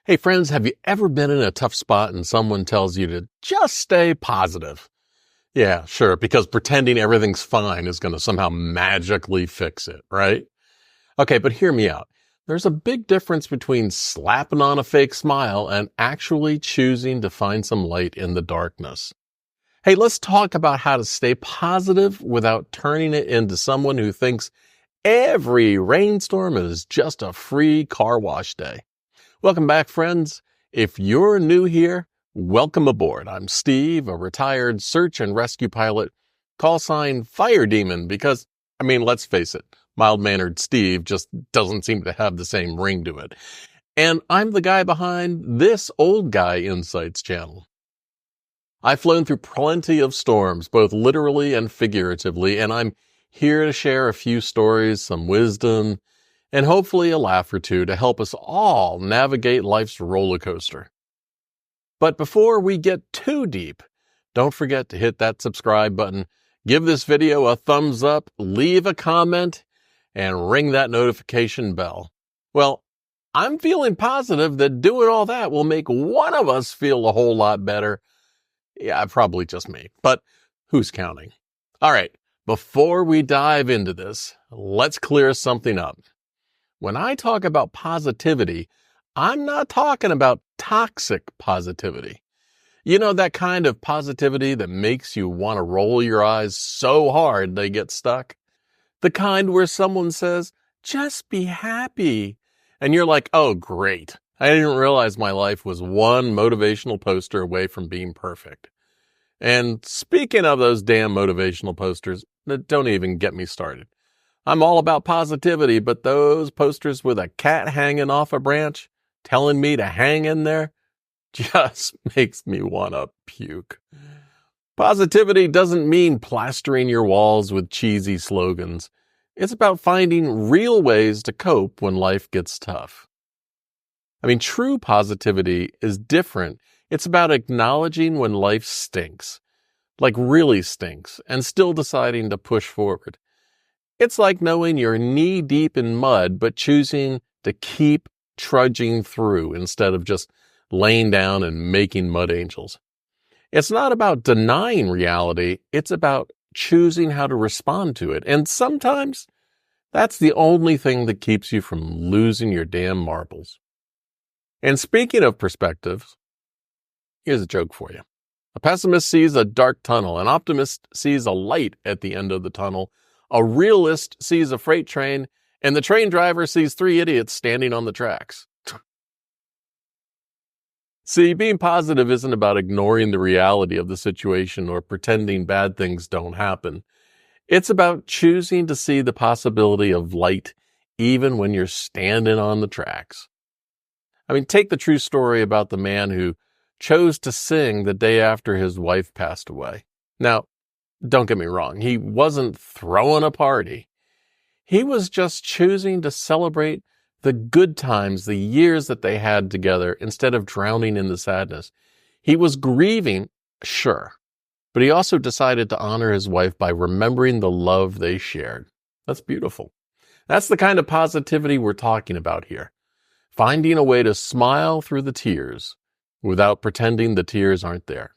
Hey friends, have you ever been in a tough spot and someone tells you to just stay positive? Yeah, sure, because pretending everything's fine is going to somehow magically fix it, right? Okay, but hear me out. There's a big difference between slapping on a fake smile and actually choosing to find some light in the darkness. Hey, let's talk about how to stay positive without turning it into someone who thinks every rainstorm is just a free car wash day. Welcome back, friends. If you're new here, welcome aboard. I'm Steve, a retired search and rescue pilot, call sign Fire Demon, because, let's face it, mild-mannered Steve just doesn't seem to have the same ring to it. And I'm the guy behind this Old Guy Insights channel. I've flown through plenty of storms, both literally and figuratively, and I'm here to share a few stories, some wisdom, and hopefully a laugh or two to help us all navigate life's roller coaster. But before we get too deep, don't forget to hit that subscribe button, give this video a thumbs up, leave a comment, and ring that notification bell. Well, I'm feeling positive that doing all that will make one of us feel a whole lot better. Yeah, probably just me, but who's counting? All right, before we dive into this, let's clear something up. When I talk about positivity, I'm not talking about toxic positivity. You know, that kind of positivity that makes you want to roll your eyes so hard they get stuck? The kind where someone says, just be happy. And you're like, oh, great. I didn't realize my life was one motivational poster away from being perfect. And speaking of those damn motivational posters, don't even get me started. I'm all about positivity, but those posters with a cat hanging off a branch telling me to hang in there just makes me want to puke. Positivity doesn't mean plastering your walls with cheesy slogans. It's about finding real ways to cope when life gets tough. True positivity is different. It's about acknowledging when life stinks, like really stinks, and still deciding to push forward. It's like knowing you're knee-deep in mud, but choosing to keep trudging through instead of just laying down and making mud angels. It's not about denying reality. It's about choosing how to respond to it. And sometimes that's the only thing that keeps you from losing your damn marbles. And speaking of perspectives, here's a joke for you. A pessimist sees a dark tunnel. An optimist sees a light at the end of the tunnel. A realist sees a freight train, and the train driver sees three idiots standing on the tracks. See, being positive isn't about ignoring the reality of the situation or pretending bad things don't happen. It's about choosing to see the possibility of light even when you're standing on the tracks. Take the true story about the man who chose to sing the day after his wife passed away. Now, don't get me wrong, he wasn't throwing a party. He was just choosing to celebrate the good times, the years that they had together, instead of drowning in the sadness. He was grieving, sure, but he also decided to honor his wife by remembering the love they shared. That's beautiful. That's the kind of positivity we're talking about here. Finding a way to smile through the tears without pretending the tears aren't there.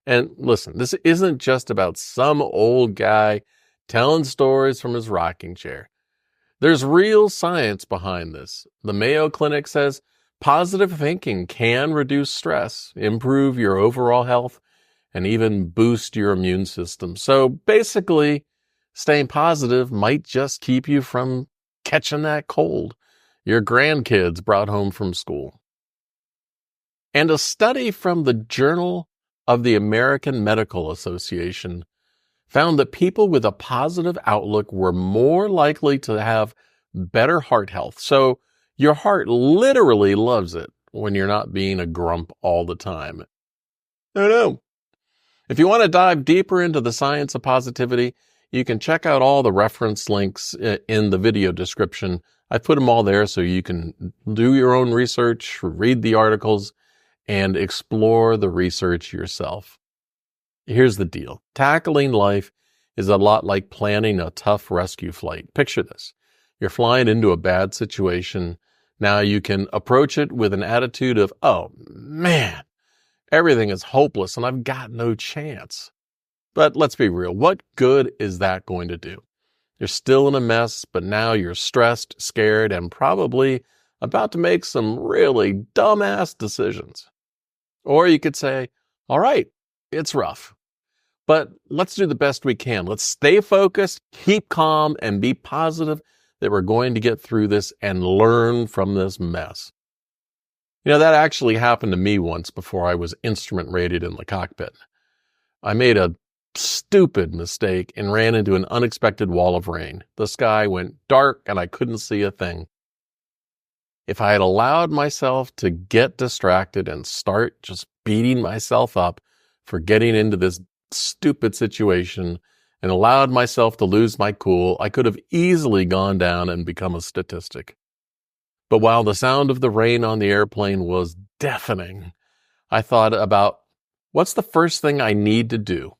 And listen, this isn't just about some old guy telling stories from his rocking chair. There's real science behind this. The Mayo Clinic says positive thinking can reduce stress, improve your overall health, and even boost your immune system. So basically, staying positive might just keep you from catching that cold your grandkids brought home from school. And a study from the Journal of the American Medical Association found that people with a positive outlook were more likely to have better heart health. So your heart literally loves it when you're not being a grump all the time. No. If you want to dive deeper into the science of positivity, you can check out all the reference links in the video description. I put them all there so you can do your own research, read the articles, and explore the research yourself. Here's the deal. Tackling life is a lot like planning a tough rescue flight. Picture this. You're flying into a bad situation. Now you can approach it with an attitude of, oh man, everything is hopeless and I've got no chance. But let's be real. What good is that going to do? You're still in a mess, but now you're stressed, scared, and probably about to make some really dumbass decisions. Or you could say, all right, it's rough, but let's do the best we can. Let's stay focused, keep calm, and be positive that we're going to get through this and learn from this mess. That actually happened to me once before I was instrument rated in the cockpit. I made a stupid mistake and ran into an unexpected wall of rain. The sky went dark and I couldn't see a thing. If I had allowed myself to get distracted and start just beating myself up for getting into this stupid situation and allowed myself to lose my cool, I could have easily gone down and become a statistic. But while the sound of the rain on the airplane was deafening, I thought about, what's the first thing I need to do?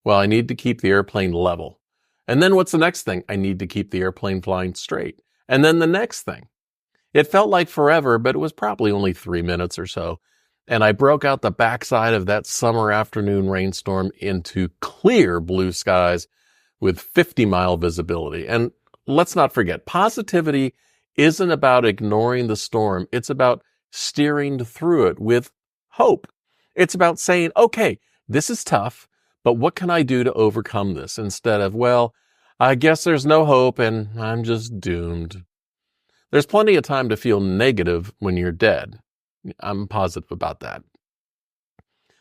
Well, I need to keep the airplane level. And then what's the next thing? I need to keep the airplane flying straight. And then the next thing. It felt like forever, but it was probably only 3 minutes or so. And I broke out the backside of that summer afternoon rainstorm into clear blue skies with 50-mile visibility. And let's not forget, positivity isn't about ignoring the storm. It's about steering through it with hope. It's about saying, okay, this is tough, but what can I do to overcome this? Instead of, well, I guess there's no hope and I'm just doomed. There's plenty of time to feel negative when you're dead. I'm positive about that.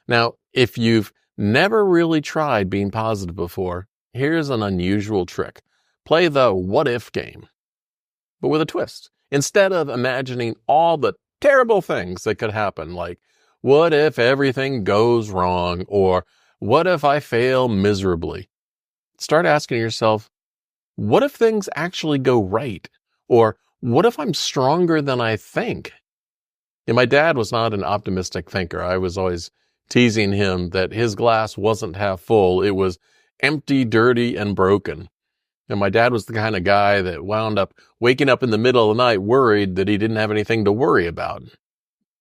Now, if you've never really tried being positive before, here's an unusual trick. Play the what if game, but with a twist. Instead of imagining all the terrible things that could happen, like what if everything goes wrong, or what if I fail miserably? Start asking yourself, what if things actually go right? Or what if I'm stronger than I think? And my dad was not an optimistic thinker. I was always teasing him that his glass wasn't half full. It was empty, dirty, and broken. And my dad was the kind of guy that wound up waking up in the middle of the night worried that he didn't have anything to worry about.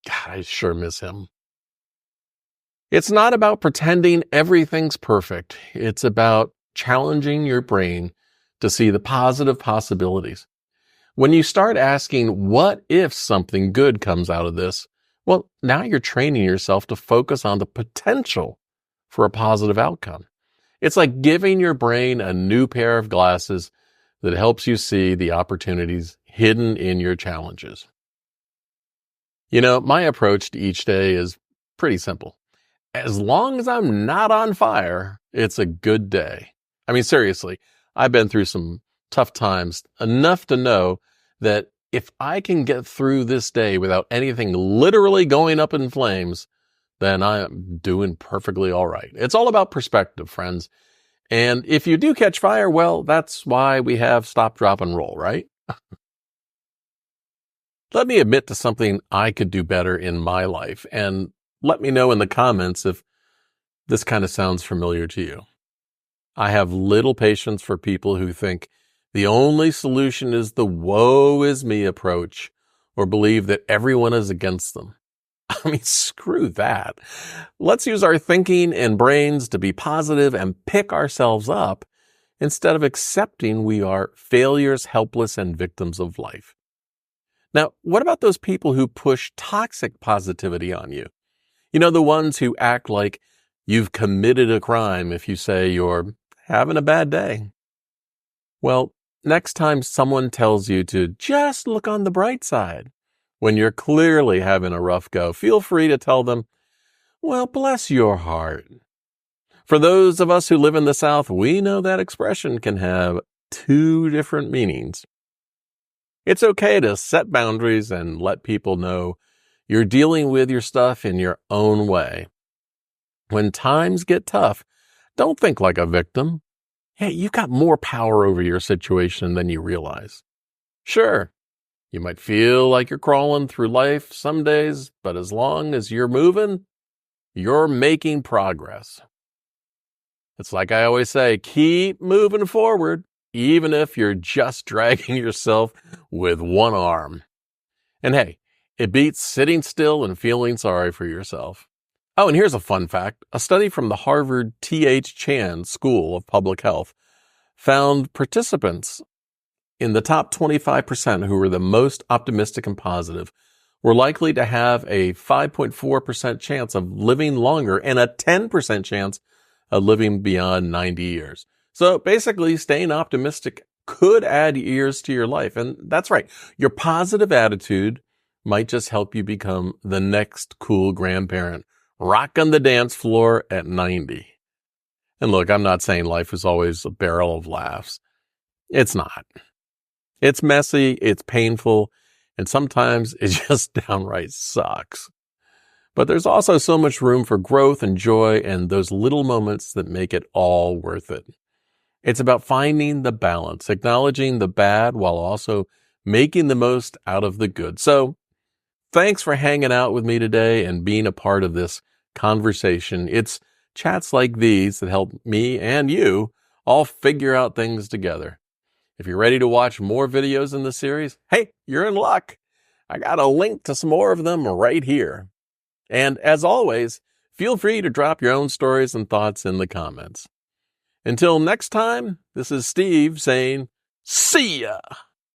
God, I sure miss him. It's not about pretending everything's perfect. It's about challenging your brain to see the positive possibilities. When you start asking, what if something good comes out of this? Well, now you're training yourself to focus on the potential for a positive outcome. It's like giving your brain a new pair of glasses that helps you see the opportunities hidden in your challenges. My approach to each day is pretty simple. As long as I'm not on fire, it's a good day. I mean, seriously, I've been through some tough times, enough to know that if I can get through this day without anything literally going up in flames, then I'm doing perfectly all right. It's all about perspective, friends. And if you do catch fire, well, that's why we have stop, drop, and roll, right? Let me admit to something I could do better in my life, and let me know in the comments if this kind of sounds familiar to you. I have little patience for people who think the only solution is the woe is me approach, or believe that everyone is against them. I mean, screw that. Let's use our thinking and brains to be positive and pick ourselves up instead of accepting we are failures, helpless, and victims of life. Now, what about those people who push toxic positivity on you? The ones who act like you've committed a crime if you say you're having a bad day. Well, next time someone tells you to just look on the bright side, when you're clearly having a rough go, feel free to tell them, well, bless your heart. For those of us who live in the South, we know that expression can have two different meanings. It's okay to set boundaries and let people know you're dealing with your stuff in your own way. When times get tough, don't think like a victim. Hey, you got more power over your situation than you realize. Sure, you might feel like you're crawling through life some days, but as long as you're moving, you're making progress. It's like I always say, keep moving forward, even if you're just dragging yourself with one arm. And hey, it beats sitting still and feeling sorry for yourself. Oh, and here's a fun fact. A study from the Harvard T.H. Chan School of Public Health found participants in the top 25% who were the most optimistic and positive were likely to have a 5.4% chance of living longer and a 10% chance of living beyond 90 years. So basically, staying optimistic could add years to your life. And that's right. Your positive attitude might just help you become the next cool grandparent, rocking the dance floor at 90. And look, I'm not saying life is always a barrel of laughs. It's not. It's messy, it's painful, and sometimes it just downright sucks. But there's also so much room for growth and joy and those little moments that make it all worth it. It's about finding the balance, acknowledging the bad while also making the most out of the good. So, thanks for hanging out with me today and being a part of this conversation. It's chats like these that help me and you all figure out things together. If you're ready to watch more videos in the series, hey, you're in luck. I got a link to some more of them right here. And as always, feel free to drop your own stories and thoughts in the comments. Until next time, this is Steve saying, see ya!